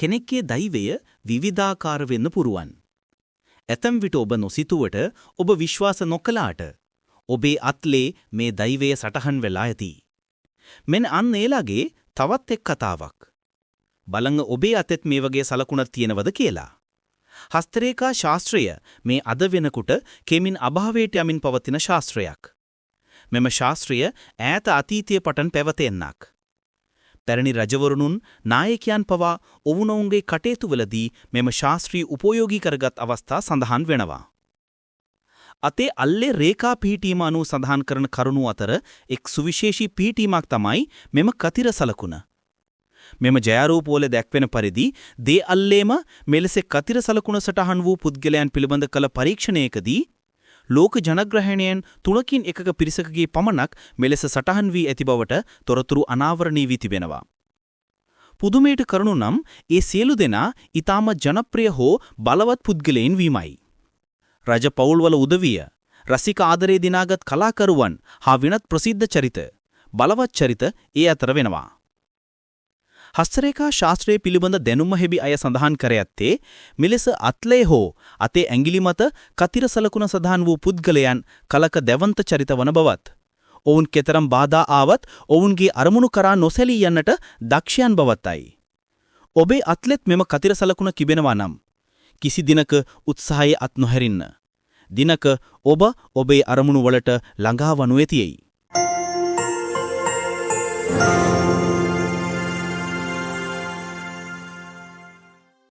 කෙනෙක්ගේ දෛවය විවිධාකාර වෙන්න පුරුවන්. ඇතම් විට ඔබ නොසිතුවට ඔබ විශ්වාස නොකලාට ඔබේ අත්ලේ මේ දෛවය සටහන් වෙලා ඇති. මෙන්න අන්න ඒලාගේ තවත් එක් කතාවක්. බලන්න ඔබේ අතෙත් මේ වගේ සලකුණක් තියෙනවද කියලා. හස්තරේඛා ශාස්ත්‍රය මේ අද වෙනකොට කෙමින් අභාවයට යමින් පවතින ශාස්ත්‍රයක්. මෙම ශාස්ත්‍රය ඈත අතීතයේ පටන් පැවතෙන්නක්. පැරණි රජවරුන් නායකයන් පවා ඔවුනොවුන්ගේ කටයුතුවලදී මෙම ශාස්ත්‍රීය උපයෝගී කරගත් අවස්ථා සඳහන් වෙනවා. අතේ අල්ලේ රේඛා පිහිටීම අනුව සඳහන් කරන කරුණු අතර එක් සුවිශේෂී පිහිටීමක් තමයි මෙම කතිර සලකුණ. මෙම ජයාරූපවල දැක්වෙන පරිදි දේ අල්ලේම මෙලෙස කතිර සලකුණ සටහන් වූ පුද්ගලයන් පිළිබඳ කළ පරීක්ෂණයකදී ලෝක ජනග්‍රහණයන් 3කින් 1ක පිරිසකගේ පමණක් මෙලෙස සටහන් වී ඇති බවට තොරතුරු අනාවරණී වී තිබෙනවා. පුදුමයට කරුණු නම් ඒ සියලු දෙනා ඊටම ජනප්‍රිය හෝ බලවත් පුද්ගලයන් වීමයි. රජ පවුල්වල උදවිය, රසික ආදරේ දිනාගත් කලාකරුවන් හා වෙනත් ප්‍රසිද්ධ චරිත, බලවත් චරිත ඒ අතර වෙනවා. හස්තරේඛා ශාස්ත්‍රයේ පිළිබඳ දැනුම හැබි අය සඳහන් කර ඇත්තේ මෙලෙස අත්ලේ හෝ අතේ ඇඟිලි මත කතිර සලකුණ සඳහන් වූ පුද්ගලයන් කලක දැවන්ත චරිත වන බවත්. ඔවුන් කෙතරම් බාධා ආවත් ඔවුන්ගේ අරමුණු කරා නොසැලී යන්නට දක්ෂයන් බවත්යි. ඔබේ අත්ලෙත් මෙම කතිර සලකුණ කිබෙනවා නම් කිසි දිනක උත්සාහය අත් නොහැරින්න. දිනක ඔබ ඔබේ අරමුණු වලට ළඟා වනු ඇතියි.